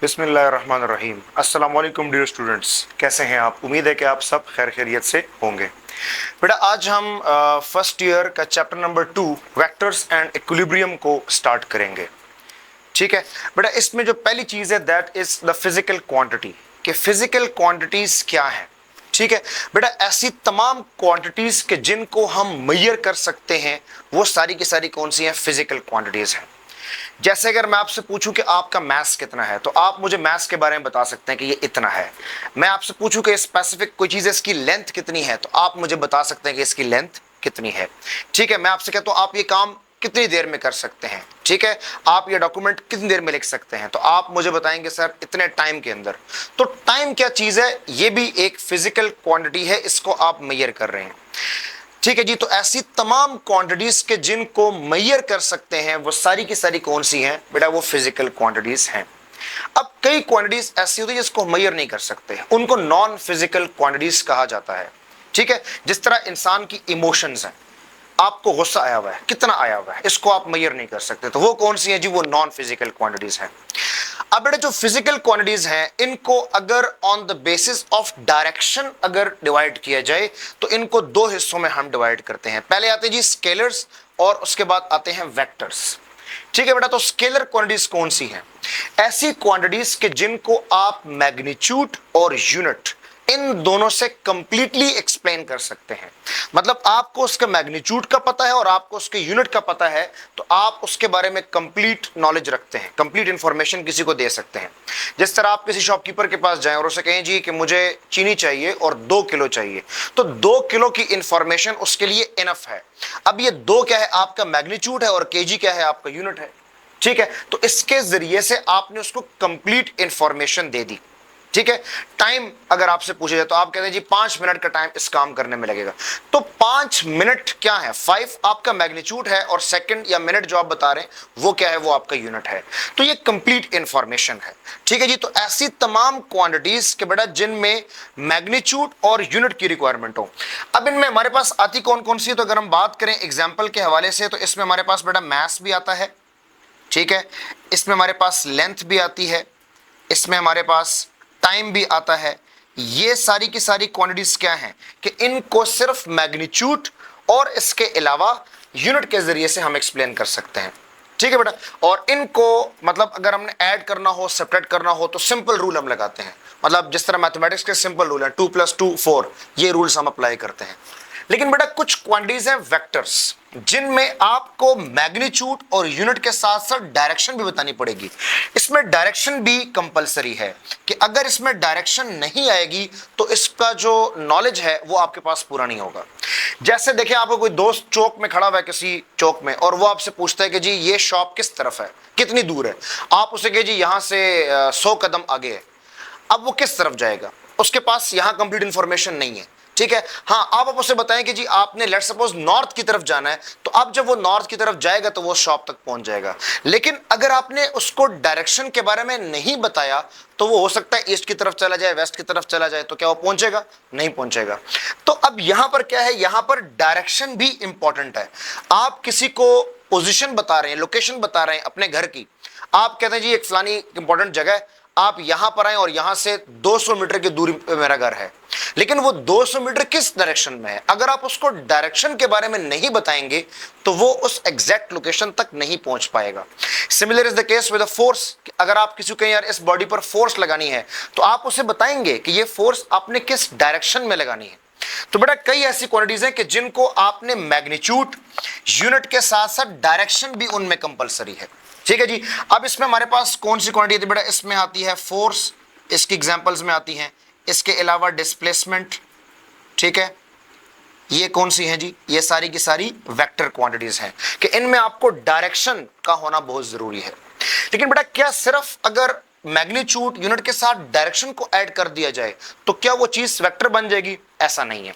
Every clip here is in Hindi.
बिस्मिल्लाहिर्रहमानिर्रहीम। अस्सलाम वालेकुम डियर स्टूडेंट्स, कैसे हैं आप? उम्मीद है कि आप सब खैर खैरियत से होंगे। बेटा आज हम फर्स्ट ईयर का chapter number 2 vectors and equilibrium को स्टार्ट करेंगे। ठीक है बेटा, इसमें जो पहली चीज है that is the physical quantity, कि फिजिकल क्वांटिटीज क्या है। ठीक है बेटा, ऐसी तमाम क्वांटिटीज के जिनको हम मेजर कर सकते हैं वो सारी की सारी कौन सी हैं? फिजिकल क्वांटिटीज हैं। जैसे अगर मैं आपसे पूछूं कि आपका मास कितना है तो आप मुझे मास के बारे में बता सकते हैं कि ये इतना है। मैं आपसे पूछूं कि स्पेसिफिक कोई चीज है, इसकी लेंथ कितनी है, तो आप मुझे बता सकते हैं कि इसकी लेंथ कितनी है। ठीक है, मैं आपसे कहता हूं आप ये काम कितनी देर में कर सकते हैं। ठीक है, आप ये डॉक्यूमेंट कितनी देर में लिख सकते हैं, तो आप मुझे बताएंगे सर इतने टाइम के अंदर। तो टाइम क्या चीज है? ये भी एक फिजिकल क्वांटिटी है, इसको आप मेजर कर रहे हैं। ठीक है जी, तो ऐसी तमाम क्वांटिटीज के जिनको मेजर कर सकते हैं वो सारी की सारी कौन सी हैं बेटा? वो फिजिकल क्वांटिटीज हैं। अब कई क्वांटिटीज ऐसी होती है जिसको मेजर नहीं कर सकते, उनको नॉन फिजिकल क्वांटिटीज कहा जाता है। ठीक है, जिस तरह इंसान की इमोशंस हैं, आपको गुस्सा आया हुआ है, कितना आया हुआ है, इसको आप मेजर नहीं कर सकते, तो वो कौन सी है जी? वो नॉन फिजिकल क्वांटिटीज हैं। अब बेटा जो फिजिकल क्वांटिटीज हैं इनको अगर on the basis of direction अगर डिवाइड किया जाए तो इनको दो हिस्सों में हम डिवाइड करते हैं। पहले आते हैं जी स्केलर्स और उसके बाद आते हैं वेक्टर्स। ठीक है बेटा, तो स्केलर क्वांटिटीज कौन सी हैं? ऐसी क्वांटिटीज के जिनको आप मैग्नीट्यूड और यूनिट इन दोनों से कंप्लीटली एक्सप्लेन कर सकते हैं। मतलब आपको उसका मैग्नीट्यूड का पता है और आपको उसके यूनिट का पता है, तो आप उसके बारे में कंप्लीट नॉलेज रखते हैं, कंप्लीट इंफॉर्मेशन किसी को दे सकते हैं। जिस तरह आप किसी शॉपकीपर के पास जाएं और उसे कहें जी कि मुझे चीनी चाहिए और 2 किलो चाहिए, तो 2 किलो की इंफॉर्मेशन उसके लिए इनफ है। अब ये 2 क्या है? आपका मैग्नीट्यूड है, और केजी क्या है? आपका यूनिट है। ठीक है, तो इसके जरिए से आपने उसको कंप्लीट इंफॉर्मेशन दे दी। ठीक है, टाइम अगर आपसे पूछा जाए तो आप कहते हैं जी 5 मिनट का टाइम इस काम करने में लगेगा, तो 5 मिनट क्या है? 5 आपका मैग्नीट्यूड है और सेकंड या मिनट जो आप बता रहे हैं वो क्या है? वो आपका यूनिट है। तो ये कंप्लीट इंफॉर्मेशन है। ठीक है जी, तो ऐसी तमाम क्वांटिटीज के बेटा जिनमें मैग्नीट्यूड और यूनिट की रिक्वायरमेंट हो। अब इनमें हमारे पास आती कौन कौन सी? तो अगर हम बात करें एग्जाम्पल के हवाले से, तो इसमें हमारे पास बेटा मास भी आता है। ठीक है, इसमें हमारे पास लेंथ भी आती है, इसमें हमारे पास टाइम भी आता है। ये सारी की सारी क्वांटिटीज क्या हैं कि इनको सिर्फ मैग्नीट्यूड और इसके अलावा यूनिट के जरिए से हम एक्सप्लेन कर सकते हैं। ठीक है बेटा, और इनको मतलब अगर हमने ऐड करना हो, सेपरेट करना हो, तो सिंपल रूल हम लगाते हैं। मतलब जिस तरह मैथमेटिक्स के सिंपल रूल है 2 + 2 4, ये रूल्स हम अप्लाई करते हैं। लेकिन बेटा कुछ क्वांटिटीज हैं वेक्टर्स, जिनमें आपको मैग्नीट्यूड और यूनिट के साथ साथ डायरेक्शन भी बतानी पड़ेगी। इसमें डायरेक्शन भी कंपलसरी है कि अगर इसमें डायरेक्शन नहीं आएगी तो इसका जो नॉलेज है वो आपके पास पूरा नहीं होगा। जैसे देखिए, आपको कोई दोस्त चौक में खड़ा हुआ है, किसी चौक में, और वो आपसे पूछता है कि जी ये शॉप किस तरफ है, कितनी दूर है। आप उसे कहे जी यहां से 100 कदम आगे है। अब वो किस तरफ जाएगा? उसके पास यहां कंप्लीट इंफॉर्मेशन नहीं है। ठीक है, हाँ, आप उसे बताएं कि जी आपने लेट्स सपोज नॉर्थ की तरफ जाना है, तो अब जब वो नॉर्थ की तरफ जाएगा तो वो शॉप तक पहुंच जाएगा। लेकिन अगर आपने उसको डायरेक्शन के बारे में नहीं बताया तो वो हो सकता है ईस्ट की तरफ चला जाए, वेस्ट की तरफ चला जाए, तो क्या वो पहुंचेगा? नहीं पहुंचेगा। तो अब यहां पर क्या है? यहां पर डायरेक्शन भी इंपॉर्टेंट है। आप किसी को पोजिशन बता रहे हैं, लोकेशन बता रहे हैं अपने घर की, आप कहते हैं जी एक फलानी इंपॉर्टेंट जगह है, आप यहां पर आए और यहां से 200 मीटर की दूरी पे मेरा घर है, लेकिन वो 200 मीटर किस डायरेक्शन में है? अगर आप उसको डायरेक्शन के बारे में नहीं बताएंगे तो वो उस एग्जैक्ट लोकेशन तक नहीं पहुंच पाएगा। Similar is the case with the force. अगर आप किसी को यार इस बॉडी पर फोर्स लगानी है तो आप उसे बताएंगे कि ये फोर्स आपने किस डायरेक्शन में लगानी है। तो बेटा कई ऐसी क्वांटिटीज हैं कि जिनको आपने मैग्नीट्यूड, यूनिट के साथ साथ डायरेक्शन भी उनमें कंपलसरी है। ठीक है जी, अब इसमें हमारे पास कौन सी क्वांटिटी आती है बेटा? इसमें आती है फोर्स, इसकी एग्जांपल्स में आती हैं। इसके अलावा डिस्प्लेसमेंट। ठीक है, ये कौन सी है जी? ये सारी की सारी वेक्टर क्वांटिटीज हैं कि इनमें आपको डायरेक्शन का होना बहुत जरूरी है। लेकिन बेटा क्या सिर्फ अगर मैग्नीट्यूड, यूनिट के साथ डायरेक्शन को ऐड कर दिया जाए तो क्या वो चीज वेक्टर बन जाएगी? ऐसा नहीं है।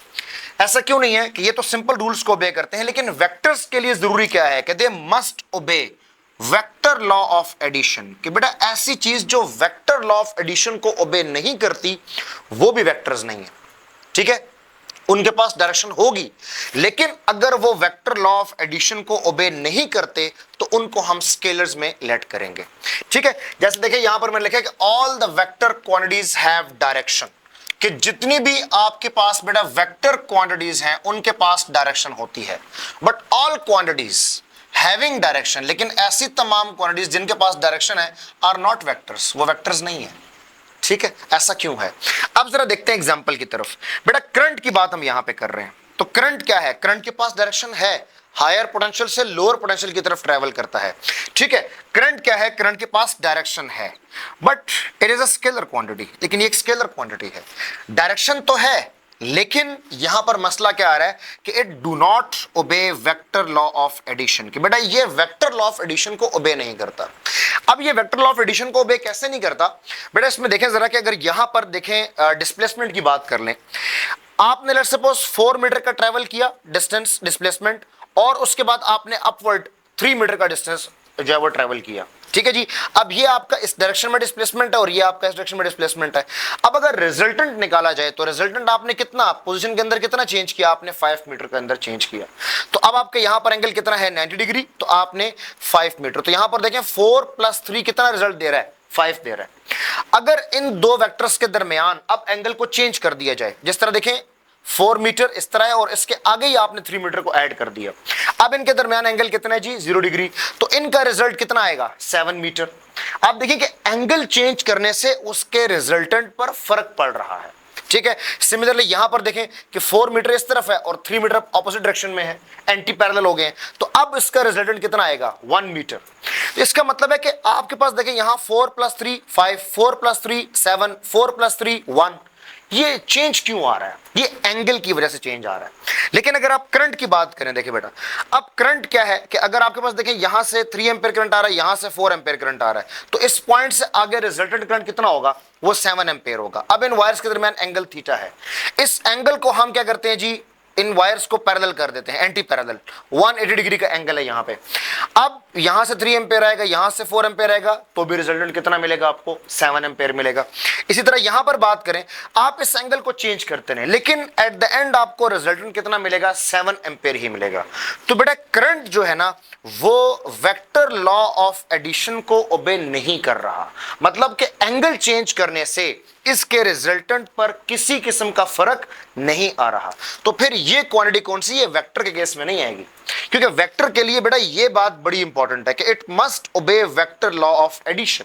ऐसा क्यों नहीं है? कि ये तो सिंपल रूल्स को ओबे करते हैं, लेकिन वेक्टर्स के लिए जरूरी क्या है कि they must obey vector law of addition. कि बेटा ऐसी चीज जो वेक्टर लॉ ऑफ एडिशन को ओबे नहीं करती वो भी वेक्टर्स नहीं है। ठीक है, उनके पास डायरेक्शन होगी, लेकिन अगर वो वेक्टर लॉ ऑफ एडिशन को ओबे नहीं करते तो उनको हम स्केलर्स में लेट करेंगे। ठीक है, जैसे देखिए यहां पर मैंने लिखा है कि all the vector quantities have direction, कि जितनी भी आपके पास बेटा वेक्टर क्वांटिटीज हैं उनके पास डायरेक्शन होती है, but all quantities having direction, लेकिन ऐसी तमाम क्वांटिटीज जिनके पास डायरेक्शन है आर नॉट वेक्टर्स, वो वेक्टर्स नहीं है। ठीक है, ऐसा क्यों है? अब जरा देखते हैं एग्जांपल की तरफ। बेटा करंट की बात हम यहां पे कर रहे हैं, तो करंट क्या है? करंट के पास डायरेक्शन है, हायर पोटेंशियल से लोअर पोटेंशियल की तरफ ट्रेवल करता है। ठीक है, करंट क्या है? करंट के पास डायरेक्शन है, but it is a scalar quantity, लेकिन ये एक स्केलर क्वांटिटी है। डायरेक्शन तो है, लेकिन यहां पर मसला क्या आ रहा है कि it do not obey vector law of addition, कि बेटा ये वेक्टर लॉ ऑफ एडिशन को ओबे नहीं करता। अब ये वेक्टर लॉ ऑफ एडिशन को ओबे कैसे नहीं करता? बेटा इसमें देखें जरा कि अगर यहां पर देखें डिस्प्लेसमेंट की बात कर लें, आपने लेट्स सपोज 4 मीटर का ट्रेवल किया डिस्टेंस डिस्प्लेसमेंट, और उसके बाद आपने अपवर्ड 3 मीटर का डिस्टेंस जो है वो ट्रेवल किया। ठीक है जी, अब ये आपका इस डायरेक्शन में डिस्प्लेसमेंट है और ये आपका इस डायरेक्शन में डिस्प्लेसमेंट है। अब अगर रिजल्टेंट निकाला जाए तो रिजल्टेंट आपने कितना पोजीशन के अंदर कितना चेंज किया? आपने 5 मीटर के अंदर चेंज किया। तो अब आपके यहां पर एंगल कितना है? 90 डिग्री, तो आपने 5 मीटर, तो यहां पर देखें 4 + 3 कितना रिजल्ट दे रहा है? 5 दे रहा है। अगर इन दो वेक्टर्स के दरमियान अब एंगल को चेंज कर दिया जाए, जिस तरह देखें 4 मीटर इस तरह है और इसके आगे ही आपने 3 मीटर को ऐड कर दिया, अब इनके दरमियान एंगल कितना है जी? 0 डिग्री, तो इनका रिजल्ट कितना आएगा? 7 मीटर। आप देखिए कि एंगल चेंज करने से उसके रिजल्टेंट पर फर्क पड़ रहा है। ठीक है, सिमिलरली यहां पर देखें कि 4 मीटर इस तरफ है और 3 मीटर ऑपोजिट डायरेक्शन में है, एंटी पैरेलल हो गए, तो अब इसका रिजल्टेंट कितना आएगा? 1 मीटर। तो इसका मतलब है कि आपके पास देखें यहां 4 + 3 5, 4 + 3 7, 4 + 3 1, ये चेंज क्यों आ रहा है? ये एंगल की वजह से चेंज आ रहा है। लेकिन अगर आप करंट की बात करें, देखिए बेटा अब करंट क्या है कि अगर आपके पास देखें यहां से 3 एम्पीयर करंट आ रहा है, यहां से 4 एम्पीयर करंट आ रहा है, तो इस पॉइंट से आगे रिजल्टेंट करंट कितना होगा? वो 7 एम्पीयर होगा। अब इन वायर्स के दरमियान एंगल थीटा है, इस एंगल को हम क्या करते हैं जी? इन वायर्स को पैरेलल कर देते हैं, एंटी पैरेलल। 180 डिग्री का एंगल है यहां पे। अब यहां से 3 एम्पीयर आएगा, यहां से 4 एम्पीयर आएगा, तो भी रिजल्टेंट कितना मिलेगा आपको? 7 एम्पीयर मिलेगा। इसी तरह यहां पर बात करें, आप इस एंगल को चेंज करते हैं, लेकिन एट द एंड आपको रिजल्टेंट कितना मिलेगा? 7 एम्पीयर ही मिलेगा। तो बेटा करंट जो है ना वो वेक्टर लॉ ऑफ एडिशन को ओबे नहीं कर रहा, मतलब कि एंगल चेंज करने से इसके रिजल्टेंट पर किसी किस्म का फर्क नहीं आ रहा। तो फिर ये क्वांटिटी कौन सी? ये वेक्टर के केस में नहीं आएगी, क्योंकि वेक्टर के लिए बेटा ये बात बड़ी इंपॉर्टेंट है कि it must obey vector law of addition.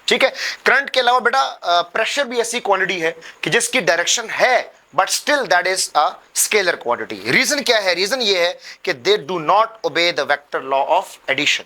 ठीक है, करंट के अलावा बेटा प्रेशर भी ऐसी क्वांटिटी है कि जिसकी डायरेक्शन है but still that is a scalar quantity. Reason क्या है? रीजन ये है कि they do not obey the vector law of addition.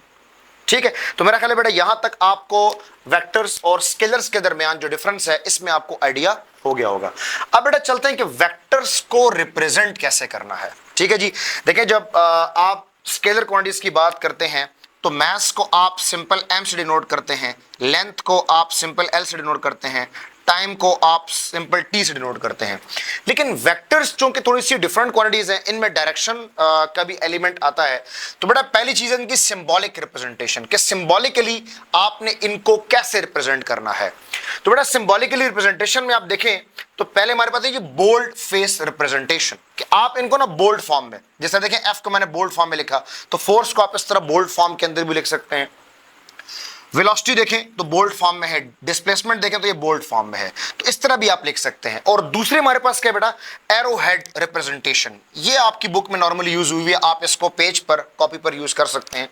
ठीक है, तो मेरा ख्याल है बेटा यहां तक आपको वेक्टर्स और स्केलर्स के दरमियान जो डिफरेंस है इसमें आपको आइडिया हो गया होगा। अब बेटा चलते हैं कि वेक्टर्स को रिप्रेजेंट कैसे करना है। ठीक है जी, देखिए जब आप स्केलर क्वांटिटीज की बात करते हैं तो मास को आप सिंपल m से डिनोट करते हैं, लेंथ को आप सिंपल l से डिनोट करते हैं, टाइम को आप सिंपल t से डिनोट करते हैं। लेकिन वेक्टर्स चूंकि थोड़ी सी डिफरेंट क्वांटिटीज हैं, इनमें डायरेक्शन का भी एलिमेंट आता है, तो बेटा पहली चीज है इनकी सिंबॉलिक रिप्रेजेंटेशन, कि सिंबॉलिकली आपने इनको कैसे रिप्रेजेंट करना है। तो बेटा सिंबॉलिकली रिप्रेजेंटेशन में आप देखें तो पहले हमारे पास है ये बोल्ड फेस रिप्रेजेंटेशन, कि आप इनको ना बोल्ड फॉर्म में, जैसे देखें F को मैंने बोल्ड फॉर्म में लिखा, तो फोर्स को आप इस तरह बोल्ड फॉर्म के अंदर भी लिख सकते हैं। वेलोसिटी देखें तो बोल्ड फॉर्म में है, डिस्प्लेसमेंट देखें तो ये बोल्ड फॉर्म में है, तो इस तरह भी आप लिख सकते हैं। और दूसरे हमारे पास क्या बेटा? एरो हेड रिप्रेजेंटेशन, ये आपकी बुक में नॉर्मली यूज हुई है, आप इसको पेज पर कॉपी पर यूज कर सकते हैं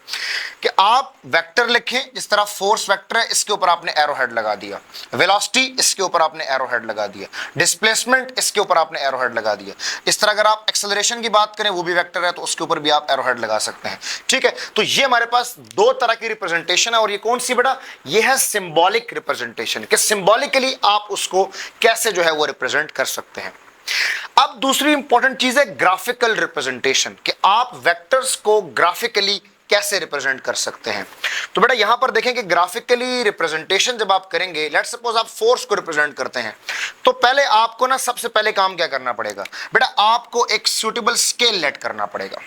कि आप वेक्टर लिखें, जिस तरह फोर्स वेक्टर है इसके ऊपर आपने एरो हेड लगा दिया, वेलोसिटी इसके ऊपर आपने एरो हेड लगा दिया, डिस्प्लेसमेंट इसके ऊपर आपने एरो हेड लगा दिया। इस तरह अगर आप एक्सेलरेशन की बात करें वो भी वेक्टर है तो उसके ऊपर भी आप एरो हेड लगा सकते हैं। ठीक है, तो ये हमारे पास दो तरह की रिप्रेजेंटेशन है, और ये कौन सी बेटा? ये है सिंबॉलिक रिप्रेजेंटेशन, कि सिंबॉलिकली आप उसको कैसे जो है वो रिप्रेजेंट कर सकते हैं। अब दूसरी इंपॉर्टेंट चीज है ग्राफिकल रिप्रेजेंटेशन, कि आप वेक्टर्स को ग्राफिकली कैसे रिप्रेजेंट कर सकते हैं। तो बेटा यहां पर देखें कि ग्राफिकली रिप्रेजेंटेशन जब आप करेंगे, लेट्स सपोज आप फोर्स को रिप्रेजेंट करते हैं, तो पहले आपको ना सबसे पहले काम क्या करना पड़ेगा बेटा? आपको एक सूटेबल स्केल लेट करना पड़ेगा।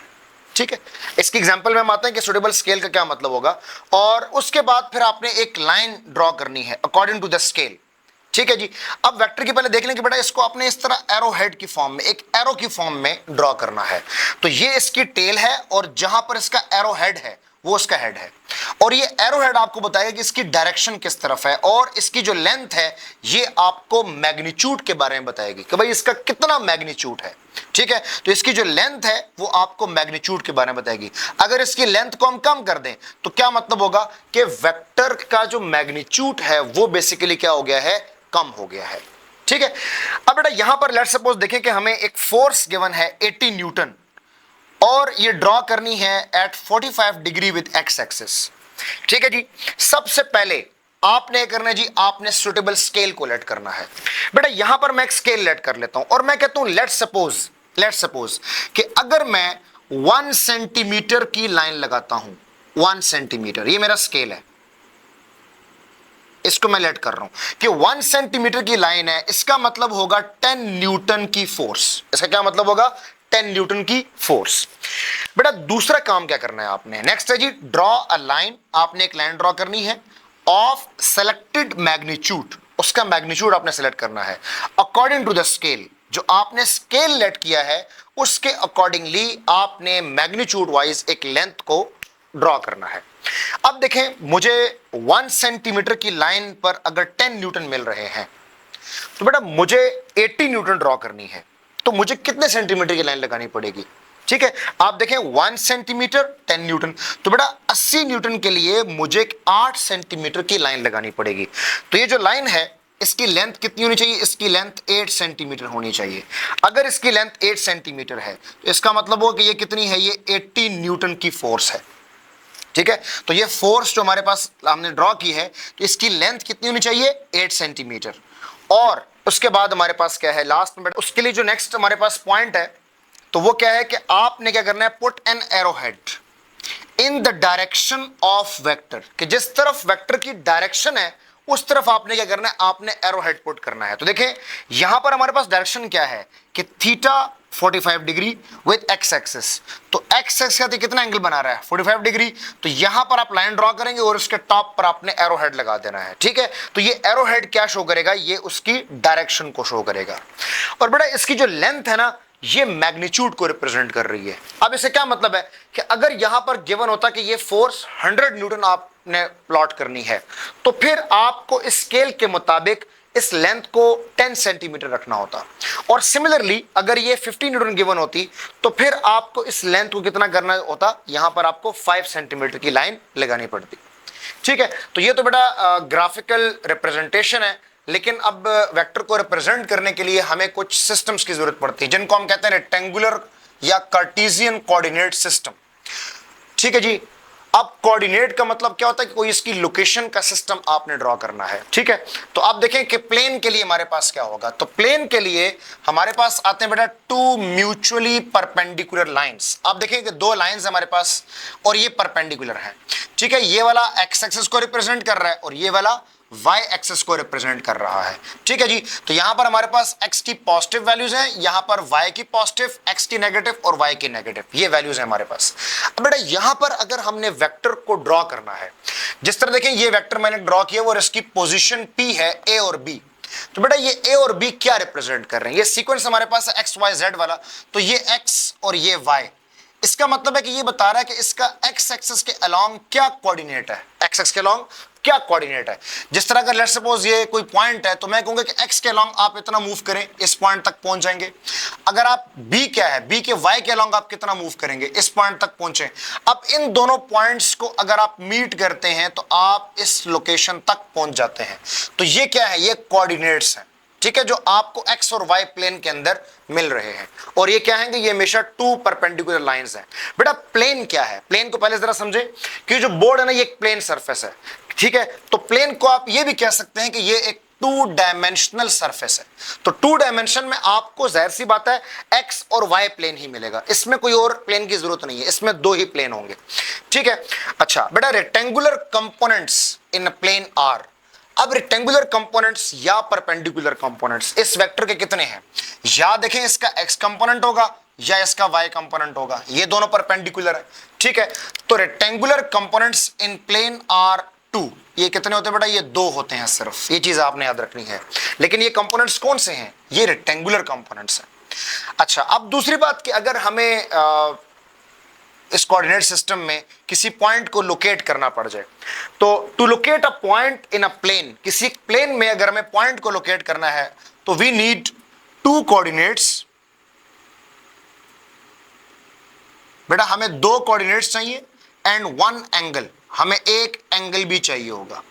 ठीक है, इसकी एग्जांपल में हम आते हैं कि सूटेबल स्केल का क्या मतलब होगा, और उसके बाद फिर आपने एक लाइन ड्रॉ करनी है अकॉर्डिंग टू द स्केल। ठीक है जी। अब वेक्टर की पहले देख लें कि बेटा इसको आपने इस तरह एरो हेड की फॉर्म में, एक एरो की फॉर्म में ड्रॉ करना है। तो ये इसकी टेल है और जहां पर इसका एरो हेड है वो उसका हेड है, और ये एरो हेड आपको बताएगा कि इसकी डायरेक्शन किस तरफ है, और इसकी जो लेंथ है ये आपको मैग्नीट्यूड के बारे में बताएगी कि भाई इसका कितना मैग्नीट्यूड है। ठीक है, तो इसकी जो लेंथ है वो आपको मैग्नीट्यूड के बारे में बताएगी। अगर इसकी लेंथ को हम कम कर दें तो क्या मतलब होगा कि वेक्टर का जो मैग्नीट्यूड है वो बेसिकली क्या हो गया है, कम हो गया है। ठीक है, अब बेटा यहां पर लेट्स सपोज देखें कि हमें एक फोर्स गिवन है 80 न्यूटन, और ये ड्रॉ करनी है at 45 degree with X axis. ठीक है जी, सबसे पहले आपने करना है जी, आपने सुटेबल स्केल को लेट करना है। बेटा यहां पर मैं एक स्केल लेट कर लेता हूं और मैं कहता हूं लेट्स सपोज कि अगर मैं 1 सेंटीमीटर की लाइन लगाता हूं, 1 सेंटीमीटर, ये मेरा स्केल है, इसको मैं लेट कर रहा हूं कि 1 सेंटीमीटर की लाइन है, इसका मतलब होगा 10 न्यूटन की फोर्स। इसका क्या मतलब होगा, 10 न्यूटन की फोर्स। बेटा दूसरा काम क्या करना है आपने, नेक्स्ट है जी ड्रॉ अ लाइन। आपने एक लाइन ड्रॉ करनी है ऑफ सेलेक्टेड मैग्नीट्यूड, उसका मैग्नीट्यूड आपने सेलेक्ट करना है अकॉर्डिंग टू द स्केल। जो आपने स्केल लेट किया है उसके अकॉर्डिंगली आपने मैग्नीट्यूड वाइज एक लेंथ को ड्रॉ करना है। अब देखें, मुझे 1 सेंटीमीटर की लाइन पर अगर 10 न्यूटन मिल रहे हैं तो बेटा मुझे 80 न्यूटन ड्रॉ करनी है, तो मुझे कितने सेंटीमीटर की लाइन लगानी पड़ेगी। ठीक है, आप देखें 1 सेंटीमीटर 10 न्यूटन, तो बेटा 80 न्यूटन के लिए मुझे 8 सेंटीमीटर की लाइन लगानी पड़ेगी। तो ये जो लाइन है इसकी लेंथ कितनी होनी चाहिए, इसकी लेंथ 8 सेंटीमीटर होनी चाहिए। अगर इसकी लेंथ 8 सेंटीमीटर है तो इसका मतलब हो कि ये कितनी है, ये 80 न्यूटन की फोर्स है। ठीक है, तो ये फोर्स जो हमारे पास हमने ड्रॉ की है, तो इसकी लेंथ कितनी होनी चाहिए, 8 सेंटीमीटर। और उसके बाद हमारे पास क्या है लास्ट में, उसके लिए जो नेक्स्ट हमारे पास पॉइंट है तो वो क्या है कि आपने क्या करना है, put an arrow head in the direction of vector, कि जिस तरफ वेक्टर की डायरेक्शन है उस तरफ आपने क्या करना है, आपने एरो हेड पुट करना है। तो देखें यहां पर हमारे पास डायरेक्शन क्या है कि theta 45 degree with X axis, तो एक्स एक्सिस का कितना एंगल बना रहा है, 45 डिग्री। तो यहां पर आप लाइन ड्रॉ करेंगे और इसके टॉप पर आपने एरो हेड लगा देना है। ठीक है, तो ये एरो हेड क्या शो करेगा, ये उसकी डायरेक्शन को शो करेगा। और बेटा इसकी जो लेंथ है ना, ये मैग्नीट्यूड को रिप्रेजेंट कर रही है। अब इसे क्या मतलब है कि अगर यहां पर गिवन होता कि ये फोर्स 100 न्यूटन आपने प्लॉट करनी है, तो फिर आपको इस स्केल के मुताबिक इस लेंथ को 10 सेंटीमीटर रखना होता, और सिमिलरली अगर ये 50 न्यूटन गिवन होती तो फिर आपको इस लेंथ को कितना करना होता, यहां पर आपको 5 सेंटीमीटर की लाइन लगानी पड़ती। ठीक है, तो ये तो बेटा ग्राफिकल रिप्रेजेंटेशन है, लेकिन अब वेक्टर को रिप्रेजेंट करने के लिए हमें कुछ सिस्टम्स की जरूरत पड़ती है जिनको हम कहते हैं रेक्टेंगुलर या कार्टेशियन कोऑर्डिनेट सिस्टम। ठीक है जी, अब कोऑर्डिनेट का मतलब क्या होता है कि कोई इसकी लोकेशन का सिस्टम आपने ड्रॉ करना है। ठीक है, तो आप देखें कि प्लेन के लिए हमारे पास क्या होगा, तो प्लेन के लिए हमारे पास आते हैं बेटा 2 म्यूचुअली परपेंडिकुलर लाइंस। आप देखें कि 2 लाइंस हमारे पास और ये परपेंडिकुलर है। ठीक है, ये वाला एक्स एक्सिस को रिप्रेजेंट कर रहा है और ये वाला y एक्सिस को रिप्रेजेंट कर रहा है। ठीक है जी, तो यहां पर हमारे पास x की पॉजिटिव वैल्यूज हैं, यहां पर y की पॉजिटिव, x की नेगेटिव और y की नेगेटिव, ये वैल्यूज हैं हमारे पास। अब बेटा यहां पर अगर हमने वेक्टर को ड्रॉ करना है, जिस तरह देखें ये वेक्टर मैंने ड्रॉ किया और इसकी पोजीशन p है a और b, तो बेटा ये a और b क्या रिप्रेजेंट कर रहे हैं, ये सीक्वेंस हमारे पास है x y z वाला, तो ये x और ये y, इसका मतलब है कि ये बता रहा है कि इसका x एक्सिस के अलोंग क्या कोऑर्डिनेट है, x एक्सिस के अलोंग क्या कोऑर्डिनेट है। जिस तरह अगर लेट्स सपोज ये कोई पॉइंट है तो मैं कहूंगा कि x के अलोंग आप इतना मूव करें, इस पॉइंट तक पहुंच जाएंगे। अगर आप b क्या है, b के y के अलोंग आप कितना मूव करेंगे, इस पॉइंट तक पहुंचे। अब इन दोनों पॉइंट्स को अगर आप मीट करते हैं तो आप इस लोकेशन तक पहुंच जाते हैं। तो ये क्या है, ये कोऑर्डिनेट्स हैं। ठीक है, जो आपको x और y प्लेन के अंदर मिल रहे हैं, और ये क्या है कि ये हमेशा 2 परपेंडिकुलर लाइंस हैं। बेटा प्लेन क्या है, प्लेन को पहले जरा समझे कि जो बोर्ड है ना ये एक प्लेन सरफेस है। ठीक है, तो प्लेन को आप ये भी कह सकते हैं कि ये एक 2 डायमेंशनल सरफेस है। तो 2 डायमेंशन में आपको जाहिर सी बात है x और y प्लेन ही मिलेगा, इसमें कोई और प्लेन की जरूरत नहीं है, इसमें 2 ही प्लेन होंगे। ठीक है, अच्छा बेटा rectangular components in plane are. अब रेक्टेंगुलर कंपोनेंट्स या परपेंडिकुलर कंपोनेंट्स इस वेक्टर के कितने हैं, या देखें इसका x कंपोनेंट होगा या इसका y कंपोनेंट होगा, ये दोनों परपेंडिकुलर है। ठीक है, तो rectangular components in plane are 2, ये कितने होते हैं बेटा, ये 2 होते हैं सिर्फ, ये चीज आपने याद रखनी है। लेकिन ये कंपोनेंट्स कौन से हैं, ये रेक्टेंगुलर कंपोनेंट्स हैं। अच्छा, अब दूसरी बात कि अगर हमें इस कोऑर्डिनेट सिस्टम में किसी पॉइंट को लोकेट करना पड़ जाए, तो to locate a point in a plane, किसी प्लेन में अगर हमें पॉइंट को लोकेट करना है तो वी नीड 2 कोऑर्डिनेट्स। बेटा हमें 2 कोऑर्डिनेट्स चाहिए एंड 1 एंगल, हमें एक एंगल भी चाहिए होगा,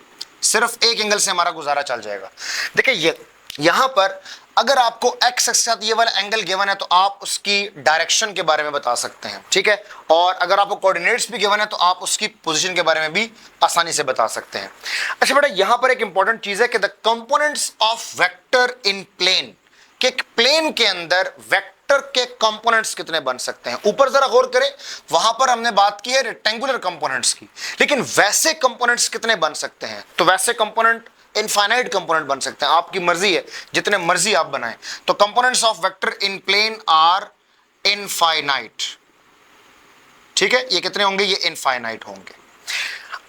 सिर्फ एक एंगल से हमारा गुजारा चल जाएगा। देखिए यहां पर अगर आपको एक्स एक्सिस के साथ ये वाला एंगल गिवन है तो आप उसकी डायरेक्शन के बारे में बता सकते हैं, ठीक है। और अगर आपको कोऑर्डिनेट्स भी गिवन है तो आप उसकी पोजीशन के बारे में भी आसानी से बता सकते हैं। अच्छा बेटा, यहां पर एक इंपॉर्टेंट चीज है कि the components of vector in plane, कि प्लेन के अंदर वेक्टर के कंपोनेंट्स कितने बन सकते हैं। ऊपर जरा गौर करें, वहां पर हमने बात की है रेक्टेंगुलर कंपोनेंट्स की, लेकिन वैसे कंपोनेंट्स कितने बन सकते हैं, तो वैसे कंपोनेंट इनफाइनाइट कंपोनेंट बन सकते हैं, आपकी मर्जी है, जितने मर्जी आप बनाएं। तो components of vector in plane are infinite, ठीक है। ये कितने होंगे, ये इनफाइनाइट होंगे।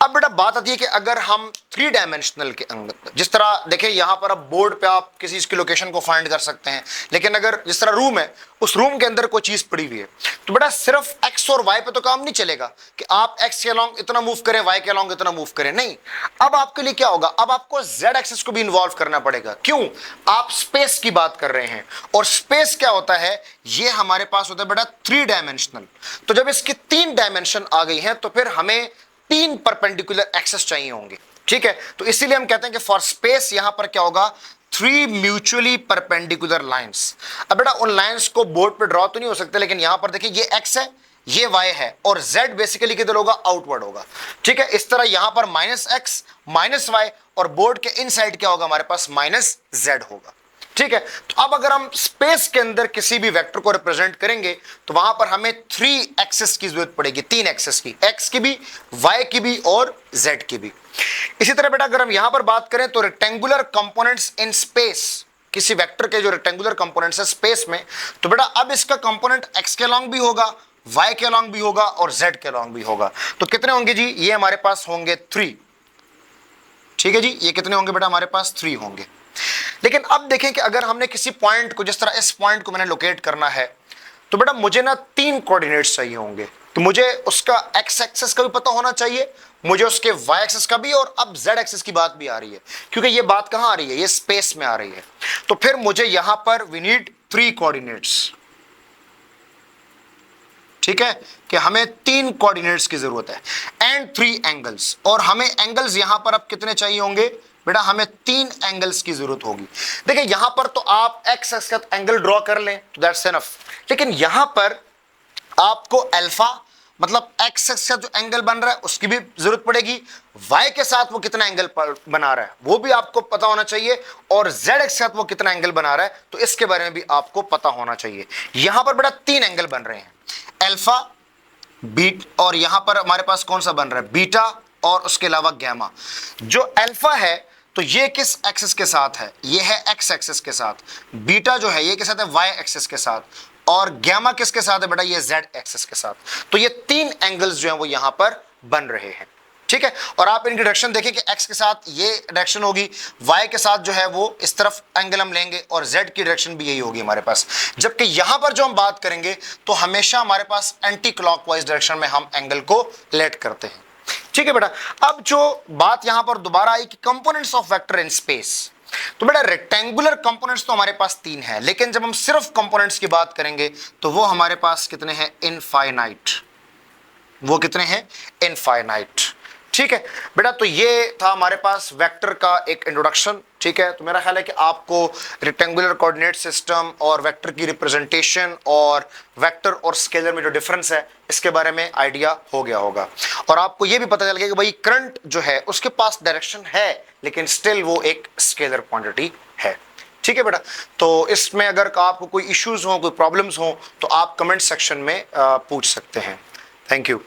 अब बेटा बात आती है कि अगर हम 3 डायमेंशनल के अंदर, जिस तरह देखिए यहां पर अब बोर्ड पे आप किसी इसकी लोकेशन को फाइंड कर सकते हैं, लेकिन अगर जिस तरह रूम है, उस रूम के अंदर कोई चीज पड़ी हुई है, तो बेटा सिर्फ एक्स और वाई पे तो काम नहीं चलेगा कि आप एक्स के अलोंग इतना मूव करें, वाई के अलोंग इतना मूव करें, नहीं। अब आपके लिए क्या होगा, अब आपको जेड एक्सिस को भी इन्वॉल्व करना पड़ेगा। क्यों, आप स्पेस की बात कर रहे हैं, और स्पेस क्या होता है, ये हमारे पास होता है बेटा 3 डायमेंशनल। तो जब इसकी 3 डायमेंशन आ गई हैं तो फिर हमें 3 परपेंडिकुलर एक्सेस चाहिए होंगे, ठीक है। तो इसीलिए हम कहते हैं कि फॉर स्पेस यहां पर क्या होगा, 3 म्यूचुअली परपेंडिकुलर लाइंस। अब बेटा उन लाइंस को बोर्ड पे ड्रॉ तो नहीं हो सकते, लेकिन यहां पर देखिए ये एक्स है, ये वाई है, और जेड बेसिकली किधर होगा, आउटवर्ड होगा, ठीक है। इस तरह यहां पर -x -y, और बोर्ड के इनसाइड क्या होगा, हमारे पास -z होगा, ठीक है। तो अब अगर हम स्पेस के अंदर किसी भी वेक्टर को रिप्रेजेंट करेंगे तो वहां पर हमें 3 एक्सेस की जरूरत पड़ेगी, 3 एक्सेस की, एक्स की भी, वाई की भी और जेड की भी। इसी तरह बेटा अगर हम यहां पर बात करें तो रेक्टेंगुलर कंपोनेंट्स इन स्पेस, किसी वेक्टर के जो रेक्टेंगुलर कंपोनेंट्स है स्पेस में, तो बेटा अब इसका कंपोनेंट एक्स के अलोंग भी होगा, वाई के अलोंग भी होगा और जेड के अलोंग भी होगा। तो कितने होंगे जी, ये हमारे पास होंगे 3, ठीक है जी। ये कितने होंगे बेटा, हमारे पास 3 होंगे। लेकिन अब देखें कि अगर हमने किसी पॉइंट को, जिस तरह इस पॉइंट को मैंने लोकेट करना है, तो बेटा मुझे ना 3 कोऑर्डिनेट्स चाहिए होंगे। तो मुझे उसका एक्स एक्सिस का भी पता होना चाहिए, मुझे उसके वाई एक्सिस का भी, और अब जेड एक्सिस की बात भी आ रही है, क्योंकि ये बात कहां आ रही है, ये स्पेस में आ रही है। तो फिर मुझे यहां पर वी नीड 3 कोऑर्डिनेट्स, ठीक है, कि हमें 3 कोऑर्डिनेट्स की जरूरत है एंड 3 एंगल्स। और हमें एंगल्स यहां पर अब कितने चाहिए होंगे बेटा, हमें 3 एंगल्स की जरूरत होगी। देखिए यहां पर तो आप एक्स एक्सिस का एंगल ड्रॉ कर लें तो दैट्स इनफ, लेकिन यहां पर आपको अल्फा मतलब एक्स एक्सिस का जो एंगल बन रहा है उसकी भी जरूरत पड़ेगी, वाई के साथ वो कितना एंगल बना रहा है वो भी आपको पता होना चाहिए, और जेड एक्सिस के साथ वो कितना एंगल बना रहा है तो इसके बारे में भी आपको पता होना चाहिए। यहां पर बेटा 3 एंगल बन रहे हैं, अल्फा, बीट, और यहां पर हमारे पास कौन सा बन रहा है, बीटा, और उसके अलावा गैमा। जो अल्फा है तो ये किस एक्सिस के साथ है, ये है एक्स एक्सिस के साथ, बीटा जो है ये के साथ है वाई एक्सिस के साथ, और गैमा किसके साथ है बेटा, ये जेड एक्सिस के साथ। तो ये 3 एंगल्स जो हैं वो यहां पर बन रहे हैं, ठीक है। और आप इनकी डायरेक्शन देखें कि एक्स के साथ ये डायरेक्शन होगी, वाई के साथ जो है वो इस तरफ एंगल हम लेंगे, और जेड की डायरेक्शन भी यही होगी हमारे पास। जबकि यहां पर जो हम बात करेंगे तो हमेशा हमारे पास एंटी क्लॉकवाइज डायरेक्शन में हम एंगल को लेट करते हैं, ठीक है बेटा। अब जो बात यहां पर दोबारा आई कि components of vector in space, तो बेटा रेक्टेंगुलर कंपोनेंट्स तो हमारे पास 3 है, लेकिन जब हम सिर्फ कंपोनेंट्स की बात करेंगे तो वो हमारे पास कितने हैं, इनफाइनाइट, वो कितने हैं, इनफाइनाइट, ठीक है बेटा। तो ये था हमारे पास वेक्टर का एक इंट्रोडक्शन, ठीक है। तो मेरा ख्याल है कि आपको रेक्टेंगुलर कोऑर्डिनेट सिस्टम और वेक्टर की रिप्रेजेंटेशन और वेक्टर और स्केलर में जो डिफरेंस है इसके बारे में आइडिया हो गया होगा, और आपको ये भी पता चल गया कि भाई करंट जो है उसके पास डायरेक्शन है लेकिन स्टिल वो एक स्केलर क्वांटिटी है, ठीक है बेटा। तो इसमें अगर आपको कोई इश्यूज हो, कोई प्रॉब्लम्स हो तो आप कमेंट सेक्शन में पूछ सकते हैं। Thank you.